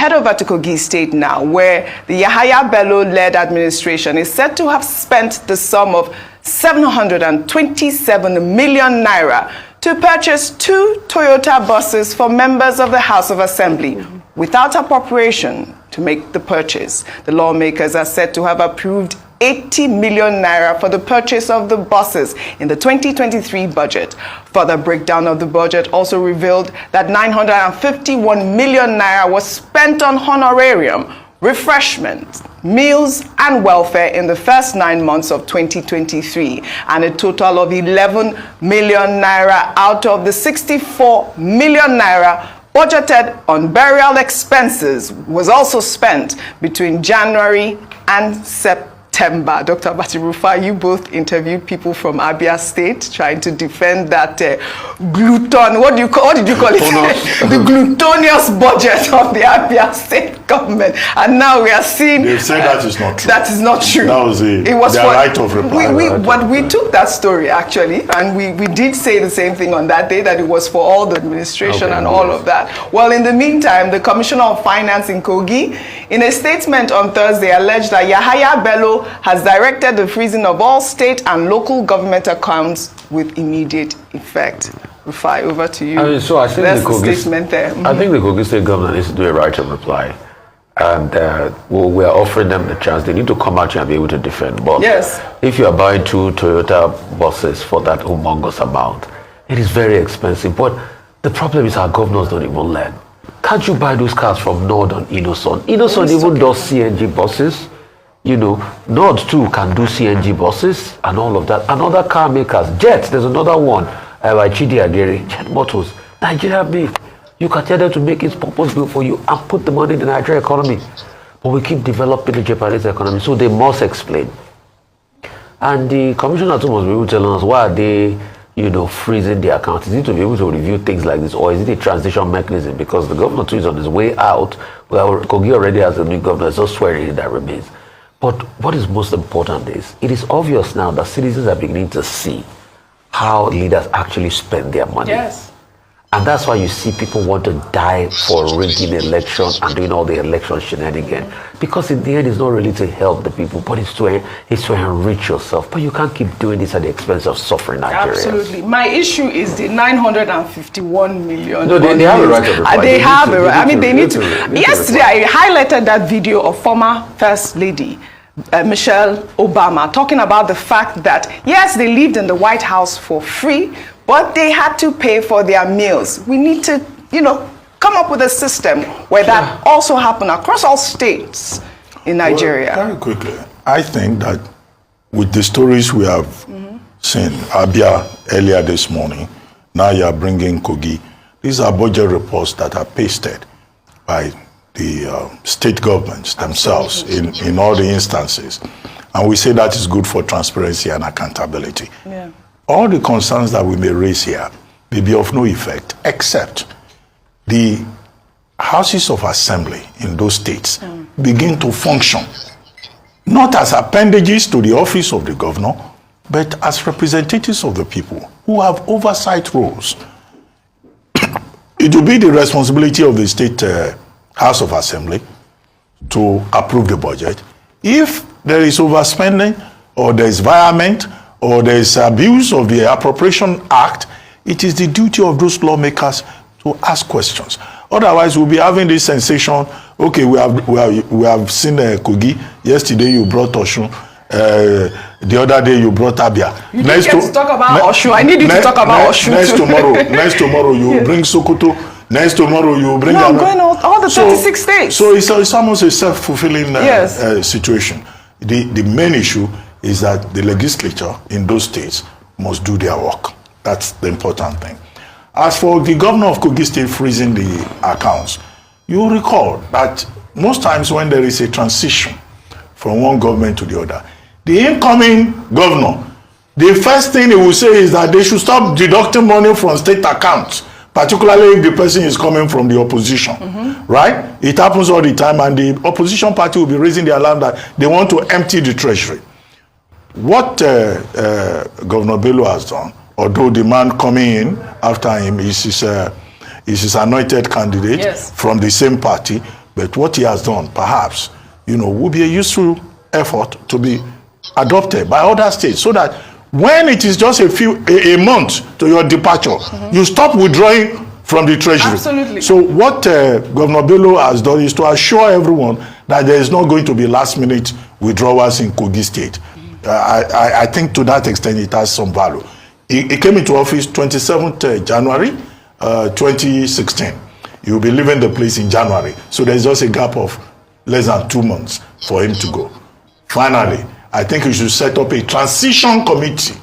head over to Kogi State now, where the Yahaya Bello-led administration is said to have spent the sum of 727 million naira to purchase 2 Toyota buses for members of the House of Assembly without appropriation to make the purchase. The lawmakers are said to have approved 80 million naira for the purchase of the buses in the 2023 budget. Further breakdown of the budget also revealed that 951 million naira was spent on honorarium, refreshment, meals and welfare in the first 9 months of 2023, and a total of 11 million naira out of the 64 million naira budgeted on burial expenses was also spent between January and September. Dr. Batirufa, you both interviewed people from Abia State trying to defend that what did you call it? The glutinous budget of the Abia State government. And now we are seeing... They've said that is not true. That is not true. That was their right of reply. But we took that story, actually, and we did say the same thing on that day, that it was for all the administration and all of that. Well, in the meantime, the Commissioner of Finance in Kogi, in a statement on Thursday, alleged that Yahaya Bello has directed the freezing of all state and local government accounts with immediate effect. Rufai, over to you. I think the statement there. I think the Kogi State government needs to do a right of reply. And we are offering them the chance. They need to come out here and be able to defend. But yes, if you are buying 2 Toyota buses for that humongous amount, it is very expensive. But the problem is our governors don't even learn. Can't you buy those cars from Nord on Innoson? Innoson even does CNG buses. You know, Nord too can do CNG buses and all of that. And other car makers, Jet, there's another one by Chidi Agere, Jet Motors, Nigeria made. You can tell them to make it purpose-built for you and put the money in the Nigerian economy. But we keep developing the Japanese economy, so they must explain. And the commissioner too must be able to tell us why are they, freezing the accounts. Is it to be able to review things like this, or is it a transition mechanism? Because the governor too is on his way out. Well, Kogi already has a new governor, so swearing in that remains. But what is most important is, it is obvious now that citizens are beginning to see how leaders actually spend their money. Yes. And that's why you see people want to die for rigging elections and doing all the election shenanigans. Because in the end, it's not really to help the people, but it's to enrich yourself. But you can't keep doing this at the expense of suffering Nigerians. Absolutely. My issue is the 951 million. No, they have a right of reply. They have a right. I mean, they need to. Yesterday, I highlighted that video of former First Lady Michelle Obama talking about the fact that, yes, they lived in the White House for free, but they had to pay for their meals. We need to, come up with a system where that also happen across all states in Nigeria. Well, very quickly, I think that with the stories we have seen, Abia earlier this morning, now you are bringing Kogi, these are budget reports that are pasted by the state governments themselves in all the instances. And we say that is good for transparency and accountability. Yeah. All the concerns that we may raise here may be of no effect, except the houses of assembly in those states begin to function, not as appendages to the office of the governor, but as representatives of the people who have oversight roles. It will be the responsibility of the state House of Assembly to approve the budget. If there is overspending, or there is violence, or there is abuse of the Appropriation Act, it is the duty of those lawmakers to ask questions. Otherwise, we'll be having this sensation. Okay, we have seen Kogi. Yesterday, you brought Oshun. The other day, you brought Abia. You didn't get to talk about Oshun. I need you to talk about Oshun. Next tomorrow, you bring Sokoto. Next tomorrow, you bring. No, I'm going all the 36 states. So it's almost a self-fulfilling situation. The main issue is that the legislature in those states must do their work. That's the important thing. As for the governor of Kogi State freezing the accounts, you recall that most times when there is a transition from one government to the other, the incoming governor, the first thing he will say is that they should stop deducting money from state accounts, particularly if the person is coming from the opposition, right? It happens all the time, and the opposition party will be raising the alarm that they want to empty the treasury. What Governor Bello has done, although the man coming in after him is his anointed candidate from the same party, But what he has done, perhaps, will be a useful effort to be adopted by other states, so that when it is just a month to your departure, you stop withdrawing from the treasury. Absolutely. So what Governor Bello has done is to assure everyone that there is not going to be last-minute withdrawals in Kogi State. I think to that extent it has some value. He came into office 27th January 2016. He will be leaving the place in January. So there's just a gap of less than 2 months for him to go. Finally, I think we should set up a transition committee.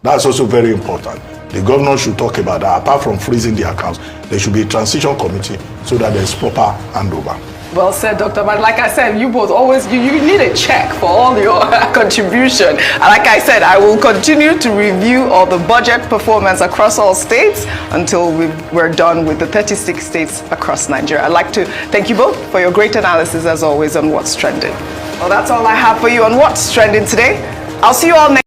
That's also very important. The governor should talk about that. Apart from freezing the accounts, there should be a transition committee so that there's proper handover. Well said, Dr. But like I said, you both always, you need a check for all your contribution. And like I said, I will continue to review all the budget performance across all states until we're done with the 36 states across Nigeria. I'd like to thank you both for your great analysis, as always, on What's Trending. Well, that's all I have for you on What's Trending today. I'll see you all next